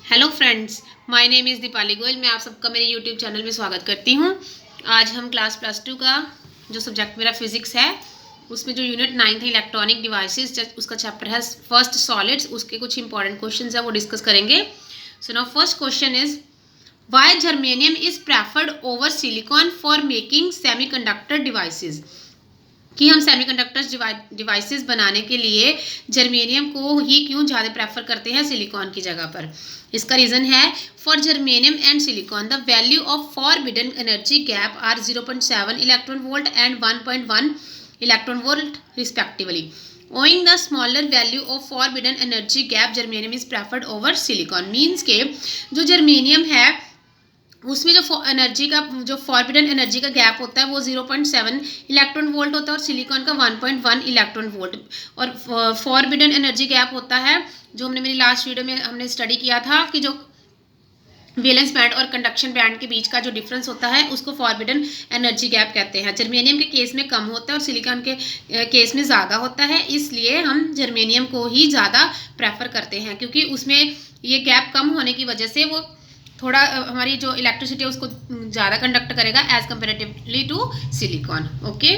Hello friends, my name is Deepali Goyal. मैं आप सबका मेरे यूट्यूब चैनल में स्वागत करती हूँ। आज हम क्लास +2 का जो सब्जेक्ट मेरा फिजिक्स है उसमें जो यूनिट 9 है इलेक्ट्रॉनिक डिवाइसेस, उसका चैप्टर है फर्स्ट सॉलिड्स। उसके कुछ इंपॉर्टेंट क्वेश्चंस है वो डिस्कस करेंगे। So now first question is why germanium is preferred over silicon for making semiconductor devices. कि हम सेमीकंडक्टर्स डिवाइसेस बनाने के लिए जर्मेनियम को ही क्यों ज़्यादा प्रेफर करते हैं सिलिकॉन की जगह पर। इसका रीज़न है for germanium and silicon the value of forbidden energy gap are 0.7 electron volt and 1.1 electron volt respectively. Owing the smaller value of forbidden energy gap, germanium is preferred over silicon. Means के जो germanium है उसमें जो energy का जो forbidden energy का gap होता है वो 0.7 इलेक्ट्रॉन वोल्ट होता है और सिलिकॉन का 1.1 इलेक्ट्रॉन वोल्ट। और फॉरबिडन एनर्जी गैप होता है जो हमने मेरी लास्ट वीडियो में हमने स्टडी किया था कि जो वैलेंस बैंड और कंडक्शन बैंड के बीच का जो डिफरेंस होता है उसको फॉरबिडन एनर्जी गैप कहते हैं। जर्मेनियम के केस में कम होता है और सिलिकॉन के केस में ज़्यादा होता है, इसलिए हम जर्मेनियम को ही ज़्यादा प्रेफर करते हैं क्योंकि उसमें ये गैप कम होने की वजह से वो थोड़ा हमारी जो इलेक्ट्रिसिटी है उसको ज़्यादा कंडक्ट करेगा as comparatively to silicon. Okay,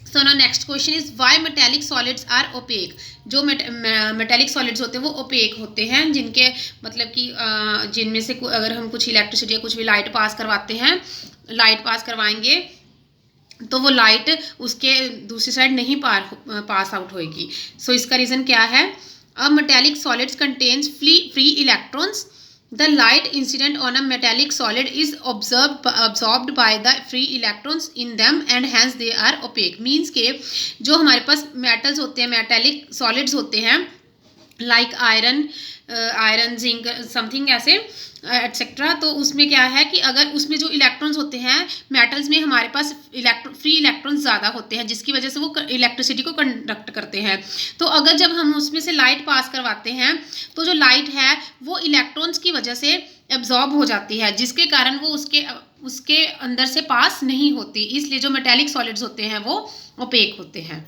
so now next question is why metallic solids are opaque. जो मेटेलिक सॉलिड्स होते हैं वो ओपेक होते हैं, जिनके मतलब कि जिनमें से अगर हम कुछ इलेक्ट्रिसिटी या कुछ भी लाइट पास करवाते हैं, लाइट पास करवाएंगे तो वो लाइट उसके दूसरी साइड नहीं पास आउट होएगी। सो इसका रीज़न क्या है? A metallic solids contains free electrons. The light incident on a metallic solid is absorbed by the free electrons in them and hence they are opaque. Means के जो हमारे पास metals होते हैं, metallic solids होते हैं like iron zinc something ऐसे etcetera, तो उसमें क्या है कि अगर उसमें जो इलेक्ट्रॉन्स होते हैं मेटल्स में हमारे पास फ्री इलेक्ट्रॉन्स ज़्यादा होते हैं जिसकी वजह से वो इलेक्ट्रिसिटी को कंडक्ट करते हैं। तो अगर जब हम उसमें से लाइट पास करवाते हैं तो जो लाइट है वो इलेक्ट्रॉन्स की वजह से एब्जॉर्ब हो जाती है, जिसके कारण वो उसके अंदर से पास नहीं होती, इसलिए जो मेटेलिक सॉलिड्स होते हैं वो ओपेक होते हैं।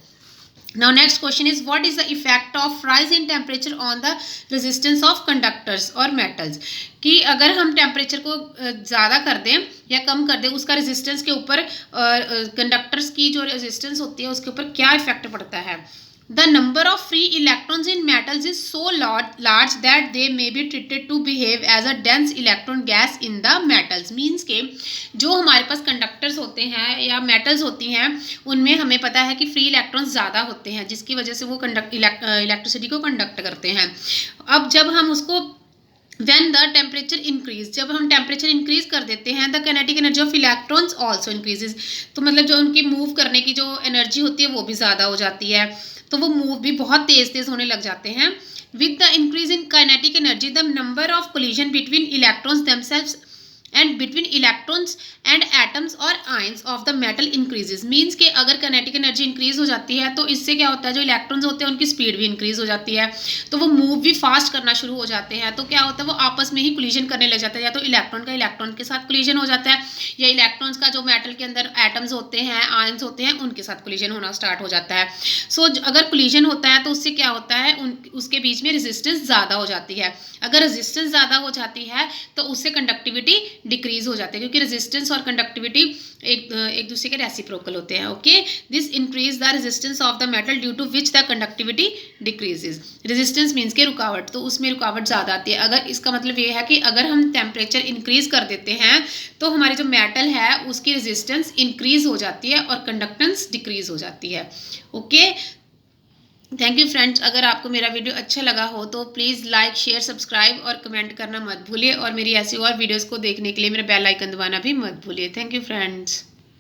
Now next question is what is the effect of rise in temperature on the resistance of conductors or metals। कि अगर हम टेम्परेचर को ज़्यादा कर दें या कम कर दें उसका रेजिस्टेंस के ऊपर कंडक्टर्स की जो रेजिस्टेंस होती है उसके ऊपर क्या इफेक्ट पड़ता है। The number of free electrons in metals is so large that they may be treated to behave as a dense electron gas in the metals. Means के जो हमारे पास कंडक्टर्स होते हैं या मेटल्स होती हैं उनमें हमें पता है कि फ्री इलेक्ट्रॉन्स ज़्यादा होते हैं जिसकी वजह से वो इलेक्ट्रिसिटी को कंडक्ट करते हैं। अब जब हम उसको When the temperature increase, जब हम टेम्परेचर इंक्रीज कर देते हैं the kinetic energy of electrons also increases, तो मतलब जो उनकी मूव करने की जो एनर्जी होती है वो भी ज़्यादा हो जाती है, तो वो मूव भी बहुत तेज़ होने लग जाते हैं। With the increase in kinetic energy, the number of collision between electrons themselves and between electrons and atoms or ions of the metal increases. Means के अगर kinetic energy increase हो जाती है तो इससे क्या होता है जो इलेक्ट्रॉन्स होते हैं उनकी स्पीड भी इंक्रीज हो जाती है, तो वो मूव भी फास्ट करना शुरू हो जाते हैं। तो क्या होता है वो आपस में ही कोलिजन करने लग जाता है, या तो इलेक्ट्रॉन का इलेक्ट्रॉन के साथ कोलिजन हो जाता है या इलेक्ट्रॉन्स का जो मेटल के अंदर एटम्स होते हैं, आयंस होते हैं, उनके साथ कोलिजन होना स्टार्ट हो जाता है। सो अगर कोलिजन होता है तो उससे क्या होता है उसके बीच में रेजिस्टेंस ज़्यादा हो जाती है। अगर रेजिस्टेंस ज़्यादा हो जाती है तो उससे कंडक्टिविटी डिक्रीज हो जाती है क्योंकि रेजिस्टेंस और कंडक्टिविटी एक दूसरे के रेसिप्रोकल होते हैं। Okay, this increase the resistance of the metal due to which the conductivity decreases. Resistance means के रुकावट, तो उसमें रुकावट ज़्यादा आती है। अगर इसका मतलब ये है कि अगर हम टेम्परेचर इंक्रीज कर देते हैं तो हमारी जो मेटल है उसकी रेजिस्टेंस इंक्रीज हो जाती है और कंडक्टेंस डिक्रीज हो जाती है। Okay, thank you friends. अगर आपको मेरा वीडियो अच्छा लगा हो तो प्लीज़ लाइक शेयर सब्सक्राइब और कमेंट करना मत भूलिए, और मेरी ऐसी और वीडियोस को देखने के लिए मेरा बेल आइकन दबाना भी मत भूलिए। Thank you friends.